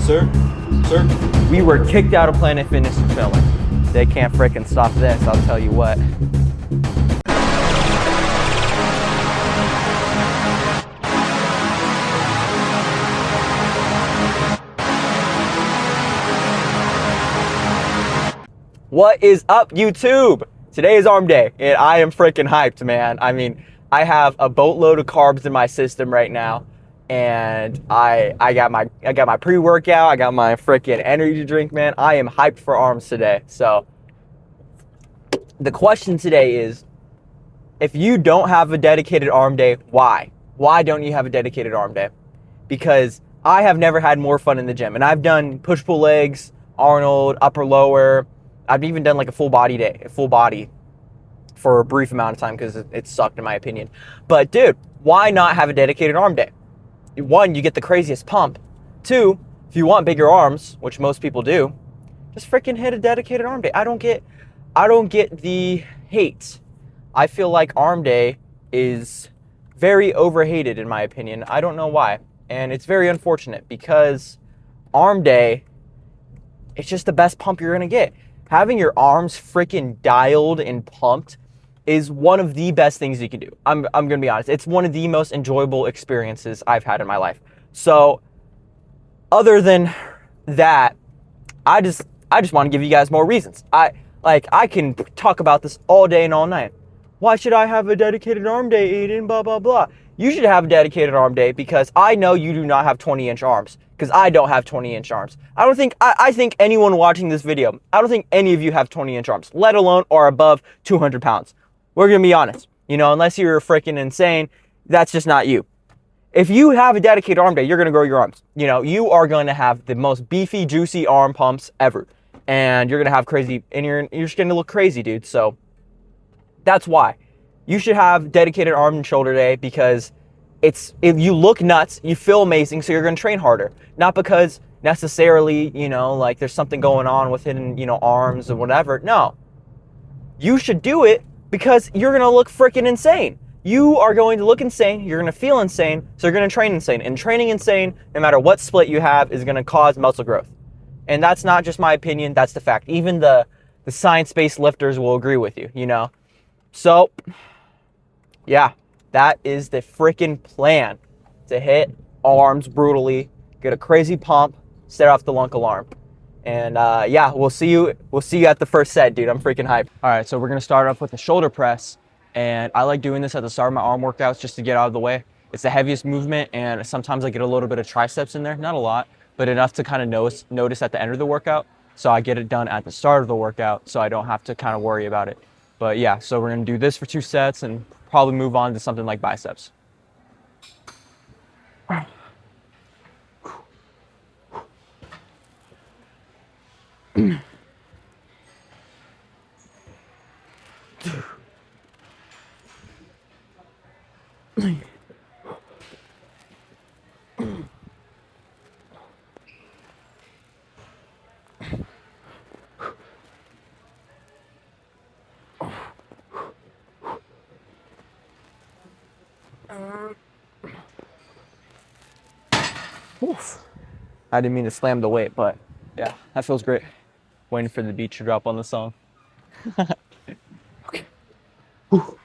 Sir? Sir? We were kicked out of Planet Fitness for filming. They can't frickin' stop this, I'll tell you what. What is up, YouTube? Today is arm day, and I am freaking hyped, man. I mean, I have a boatload of carbs in my system right now, and I got my pre-workout, I got my freaking energy drink, man. I am hyped for arms today. So, the question today is, if you don't have a dedicated arm day, why? Why don't you have a dedicated arm day? Because I have never had more fun in the gym, and I've done push-pull legs, Arnold, upper lower. I've even done like a full body for a brief amount of time because it sucked in my opinion. But dude, why not have a dedicated arm day? One, you get the craziest pump. Two, if you want bigger arms, which most people do, just freaking hit a dedicated arm day. I don't get the hate. I feel like arm day is very overhated in my opinion. I don't know why. And it's very unfortunate because arm day, it's just the best pump you're gonna get. Having your arms freaking dialed and pumped is one of the best things you can do. I'm gonna be honest. It's one of the most enjoyable experiences I've had in my life. So, other than that, I just want to give you guys more reasons. I can talk about this all day and all night. Why should I have a dedicated arm day, Aiden? Blah blah blah. You should have a dedicated arm day because I know you do not have 20-inch arms. Because I don't have 20-inch arms. I think anyone watching this video, I don't think any of you have 20-inch arms, let alone are above 200 pounds. We're going to be honest. You know, unless you're freaking insane, that's just not you. If you have a dedicated arm day, you're going to grow your arms. You know, you are going to have the most beefy, juicy arm pumps ever. And you're going to have crazy, and you're just going to look crazy, dude. So that's why. You should have dedicated arm and shoulder day because you look nuts, you feel amazing, so you're going to train harder. Not because necessarily, you know, like there's something going on within, you know, arms or whatever. No. You should do it because you're going to look freaking insane. You are going to look insane, you're going to feel insane, so you're going to train insane. And training insane, no matter what split you have, is going to cause muscle growth. And that's not just my opinion, that's the fact. Even the science-based lifters will agree with you, you know. So, yeah. That is the freaking plan, to hit arms brutally, get a crazy pump, set off the lunk alarm. And yeah, we'll see you at the first set, dude. I'm freaking hyped. All right, so we're gonna start off with the shoulder press. And I like doing this at the start of my arm workouts just to get out of the way. It's the heaviest movement, and sometimes I get a little bit of triceps in there, not a lot, but enough to kind of notice at the end of the workout. So I get it done at the start of the workout so I don't have to kind of worry about it. But yeah, so we're gonna do this for 2 sets and probably move on to something like biceps. Oof. I didn't mean to slam the weight, but yeah, that feels great. Waiting for the beat to drop on the song. Okay. Whew.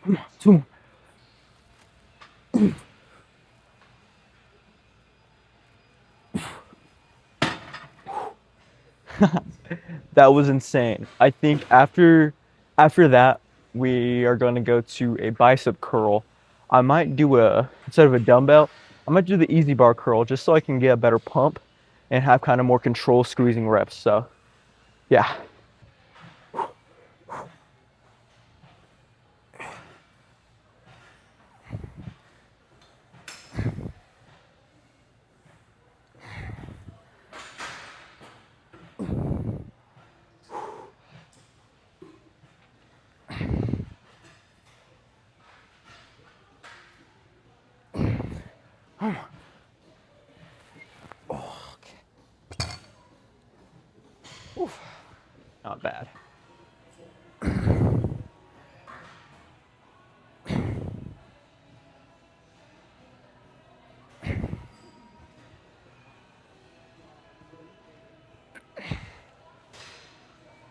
Come on, 2 more. That was insane. I think after that, we are going to go to a bicep curl. I might do instead of a dumbbell, I might do the easy bar curl just so I can get a better pump and have kind of more control squeezing reps. So, yeah. Oof, not bad.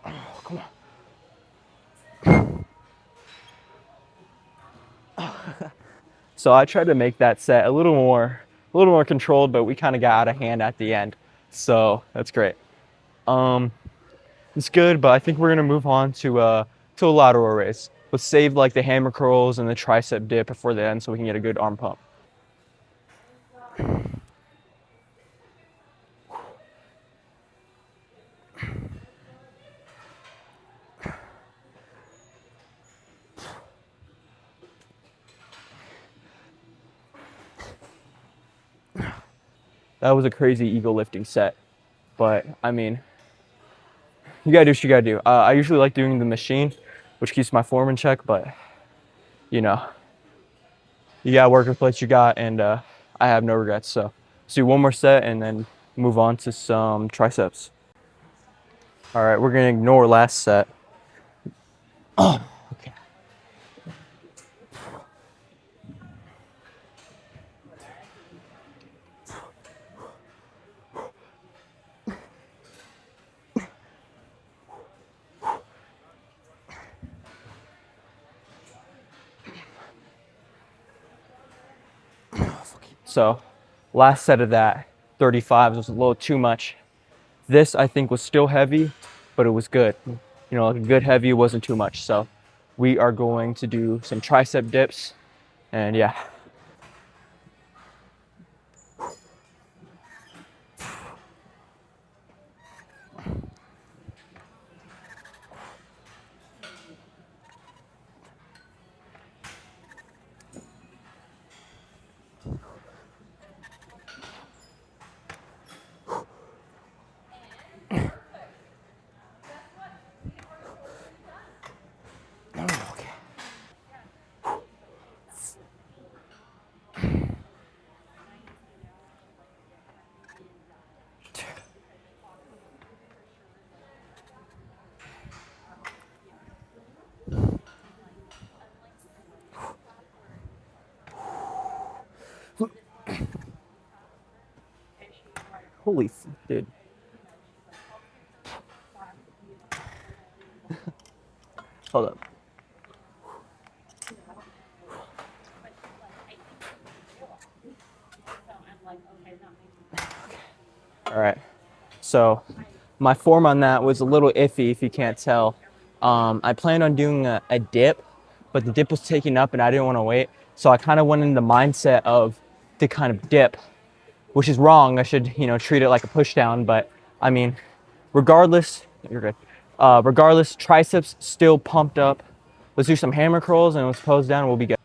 Oh, come on. So I tried to make that set a little more controlled, but we kind of got out of hand at the end. So that's great. Um, it's good, but I think we're gonna move on to a lateral raise. Let's save like the hammer curls and the tricep dip before the end, so we can get a good arm pump. That was a crazy ego lifting set, but I mean, you gotta do what you gotta do. I usually like doing the machine, which keeps my form in check, but you know, you gotta work with what you got, and I have no regrets. So let's do one more set and then move on to some triceps. All right, we're gonna ignore last set. Oh, okay. So last set of that, 35 was a little too much. This I think was still heavy, but it was good. You know, like a good heavy wasn't too much. So we are going to do some tricep dips, and yeah. Okay. Holy, dude. Hold up. All right. So my form on that was a little iffy, if you can't tell. I planned on doing a dip, but the dip was taking up and I didn't want to wait. So I kind of went in the mindset of to kind of dip, which is wrong. I should, you know, treat it like a push down. But I mean, regardless, you're good. Regardless, triceps still pumped up. Let's do some hammer curls and let's pose down and we'll be good.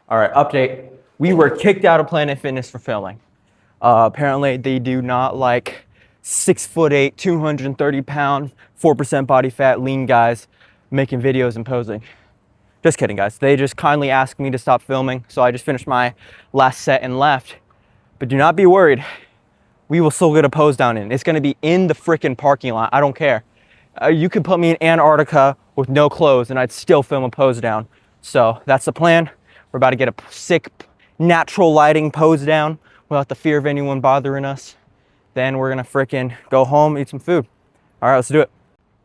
All right, update. We were kicked out of Planet Fitness for filming. Apparently, they do not like 6'8", 230-pound, 4% body fat, lean guys making videos and posing. Just kidding, guys. They just kindly asked me to stop filming, so I just finished my last set and left. But do not be worried. We will still get a pose down in. It's gonna be in the freaking parking lot. I don't care. You could put me in Antarctica with no clothes and I'd still film a pose down. So that's the plan. We're about to get a sick, natural lighting pose down without the fear of anyone bothering us. Then we're gonna freaking go home, eat some food. All right, let's do it.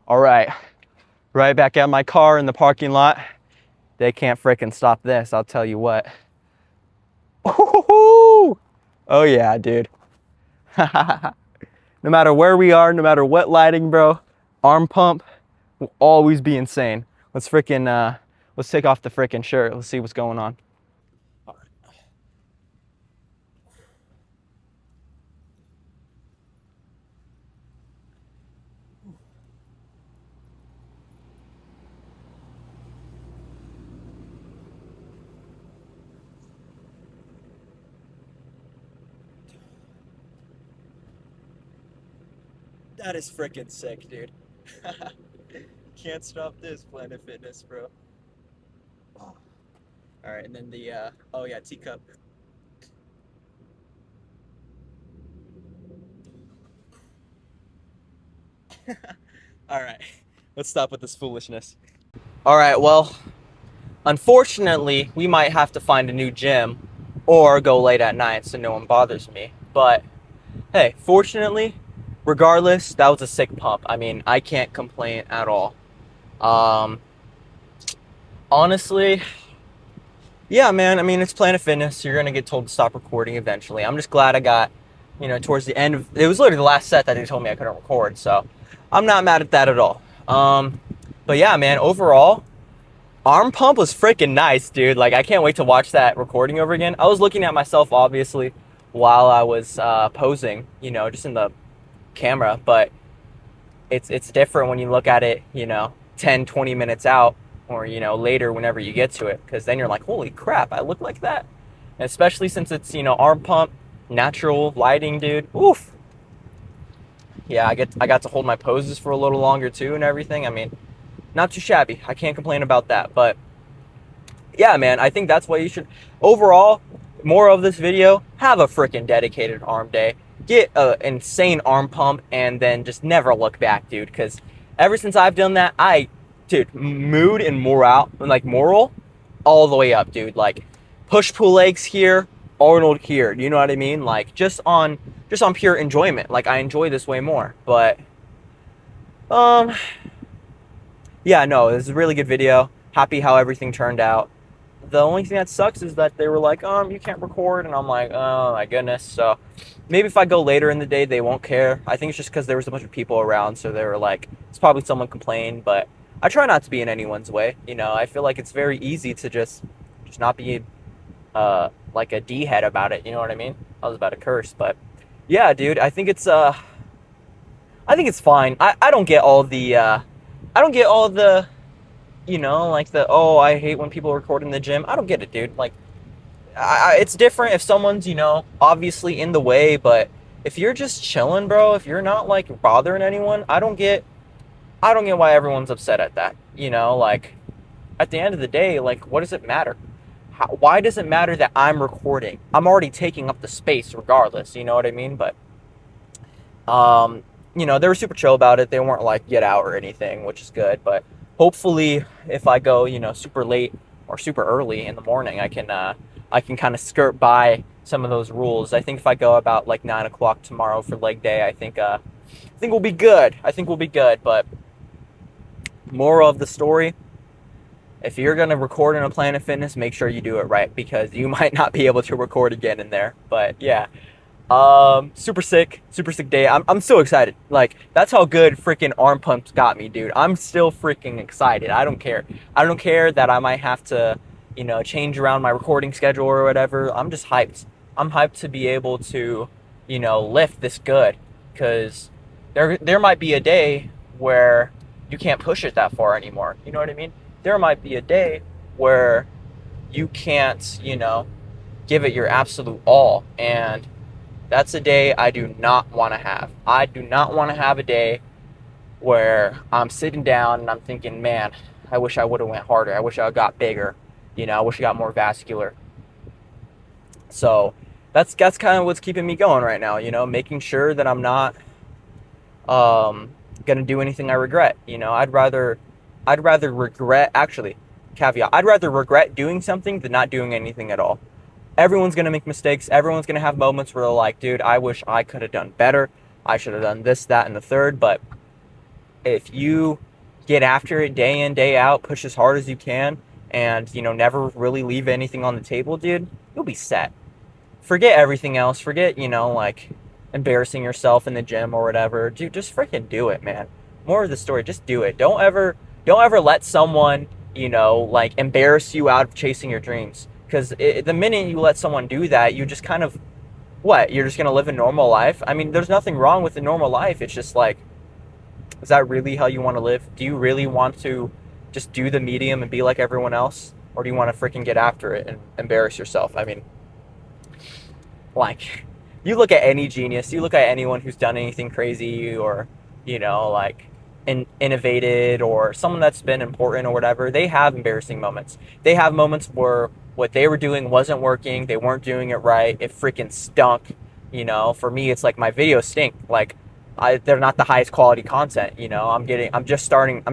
All right, right back at my car in the parking lot. They can't freaking stop this, I'll tell you what. Oh yeah, dude. No matter where we are, no matter what lighting, bro, arm pump will always be insane. Let's freaking, let's take off the freaking shirt. Let's see what's going on. That is freaking sick, dude. Can't stop this, Planet Fitness, bro. Oh. All right, and then the oh yeah, teacup. All right, let's stop with this foolishness. All right, well, unfortunately, we might have to find a new gym or go late at night so no one bothers me. But hey, fortunately, regardless, that was a sick pump. I mean, I can't complain at all. Um, honestly, yeah, man. I mean, it's Planet Fitness. You're gonna get told to stop recording eventually. I'm just glad I got, towards the end of it was literally the last set that they told me I couldn't record. So I'm not mad at that at all. But yeah, man. Overall, arm pump was freaking nice, dude. Like, I can't wait to watch that recording over again. I was looking at myself, obviously, while I was posing, just in the camera, but it's different when you look at it, 10, 20 minutes out, or, later whenever you get to it, because then you're like, holy crap, I look like that. And especially since it's, arm pump, natural lighting, dude. Oof. Yeah, I got to hold my poses for a little longer, too, and everything. I mean, not too shabby. I can't complain about that. But yeah, man, I think that's what you should. Overall, more of this video, have a freaking dedicated arm day. Get an insane arm pump and then just never look back, dude. Because ever since I've done that, dude, mood and moral, all the way up, dude. Like, push-pull legs here, Arnold here. You know what I mean? Like, just on pure enjoyment. Like, I enjoy this way more. But, yeah, no, this is a really good video. Happy how everything turned out. The only thing that sucks is that they were like, you can't record, and I'm like, oh my goodness. So maybe if I go later in the day, they won't care. I think it's just because there was a bunch of people around, so they were like, it's probably someone complained, but I try not to be in anyone's way. I feel like it's very easy to just not be like a D-head about it. You know what I mean? I was about to curse, but yeah, dude, I think it's fine. I don't get all the like I hate when people record in the gym. I don't get it, dude. Like, it's different if someone's, obviously in the way, but if you're just chilling, bro, if you're not, like, bothering anyone, I don't get why everyone's upset at that. Like, at the end of the day, like, what does it matter? Why does it matter that I'm recording? I'm already taking up the space regardless, you know what I mean? But, they were super chill about it. They weren't like, get out or anything, which is good, but hopefully, if I go, super late or super early in the morning, I can kind of skirt by some of those rules. I think if I go about like 9 o'clock tomorrow for leg day, I think we'll be good. I think we'll be good. But moral of the story: if you're gonna record in a Planet Fitness, make sure you do it right, because you might not be able to record again in there. But yeah. Super sick day. I'm so excited. Like, that's how good freaking arm pumps got me, dude. I'm still freaking excited. I don't care that I might have to, change around my recording schedule or whatever. I'm just hyped. I'm hyped to be able to, lift this good, because there might be a day where you can't push it that far anymore. You know what I mean? There might be a day where you can't, give it your absolute all, and that's a day I do not want to have. I do not want to have a day where I'm sitting down and I'm thinking, man, I wish I would have went harder. I wish I got bigger. I wish I got more vascular. So that's kind of what's keeping me going right now, making sure that I'm not gonna do anything I regret. I'd rather regret, actually, caveat, I'd rather regret doing something than not doing anything at all. Everyone's going to make mistakes. Everyone's going to have moments where they're like, dude, I wish I could have done better. I should have done this, that, and the third. But if you get after it day in, day out, push as hard as you can, and, never really leave anything on the table, dude, you'll be set. Forget everything else. Forget, like, embarrassing yourself in the gym or whatever. Dude, just freaking do it, man. More of the story, just do it. Don't ever let someone, like, embarrass you out of chasing your dreams. Because the minute you let someone do that, you just kind of, you're just going to live a normal life? I mean, there's nothing wrong with a normal life. It's just like, is that really how you want to live? Do you really want to just do the medium and be like everyone else? Or do you want to freaking get after it and embarrass yourself? I mean, like, you look at any genius, you look at anyone who's done anything crazy or, you know, like innovated or someone that's been important or whatever, they have embarrassing moments. They have moments where what they were doing wasn't working, they weren't doing it right, it freaking stunk. You know, for me, it's like my videos stink. Like, they're not the highest quality content. You know, I'm just starting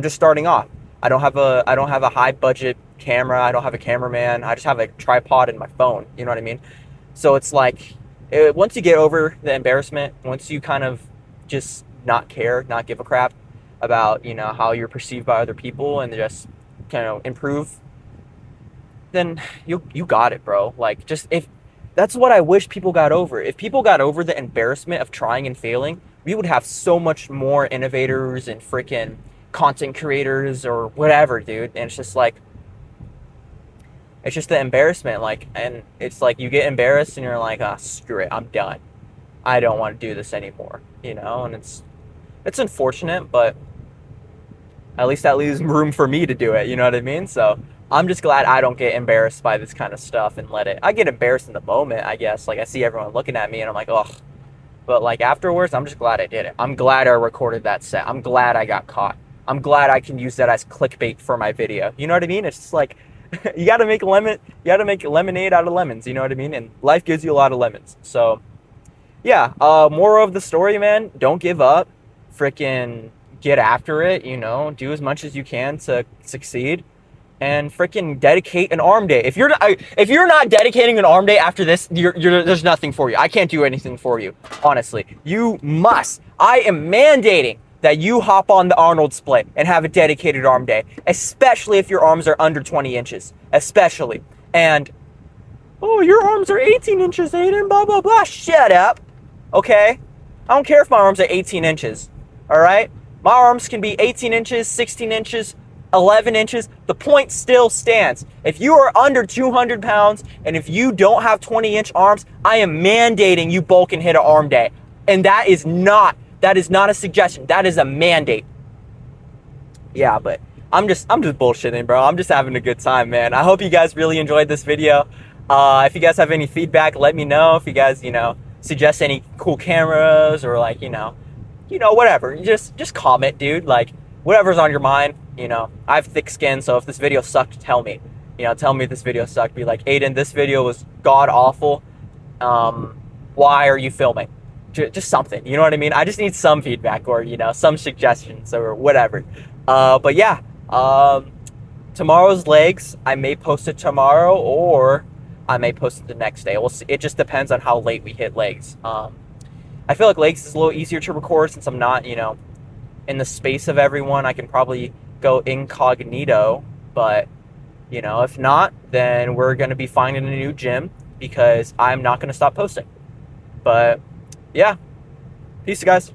off. I don't have a high budget camera. I don't have a cameraman. I just have a tripod and my phone. You know what I mean? So it's like, once you get over the embarrassment, once you kind of just not care, not give a crap about, you know, how you're perceived by other people and just kind of improve, then you got it, bro. Like, just, if that's what I wish people got over. If people got over the embarrassment of trying and failing, we would have so much more innovators and freaking content creators or whatever, dude. And it's just like, it's just the embarrassment, like, and it's like you get embarrassed and you're like, ah, screw it, I'm done. I don't want to do this anymore, you know. And it's unfortunate, but at least that leaves room for me to do it. You know what I mean? So I'm just glad I don't get embarrassed by this kind of stuff and let it. I get embarrassed in the moment, I guess. Like, I see everyone looking at me and I'm like, oh. But like afterwards, I'm just glad I did it. I'm glad I recorded that set. I'm glad I got caught. I'm glad I can use that as clickbait for my video. You know what I mean? It's just like, you got to make lemonade out of lemons. You know what I mean? And life gives you a lot of lemons. So yeah, moral of the story, man, don't give up. Freaking get after it, you know, do as much as you can to succeed, and freaking dedicate an arm day. If you're not dedicating an arm day after this, there's nothing for you. I can't do anything for you, honestly. You must. I am mandating that you hop on the Arnold split and have a dedicated arm day, especially if your arms are under 20 inches, especially. And, oh, your arms are 18 inches, Aiden, blah, blah, blah. Shut up, okay? I don't care if my arms are 18 inches, all right? My arms can be 18 inches, 16 inches, 11 inches. The point still stands. If you are under 200 pounds and if you don't have 20-inch arms, I am mandating you bulk and hit an arm day. And that is not a suggestion. That is a mandate. Yeah, but I'm just bullshitting, bro. I'm just having a good time, man. I hope you guys really enjoyed this video. If you guys have any feedback, let me know. If you guys, you know, suggest any cool cameras or like, you know, whatever. Just comment, dude. Like, whatever's on your mind. You know, I have thick skin, so if this video sucked, tell me. You know, tell me if this video sucked. Be like, Aiden, this video was god awful. Why are you filming? Just something. You know what I mean? I just need some feedback or, you know, some suggestions or whatever. But yeah, tomorrow's legs, I may post it tomorrow or I may post it the next day. We'll see. It just depends on how late we hit legs. I feel like legs is a little easier to record since I'm not, you know, in the space of everyone. I can probably go incognito, but, you know, if not, then we're going to be finding a new gym because I'm not going to stop posting. But yeah, peace, guys.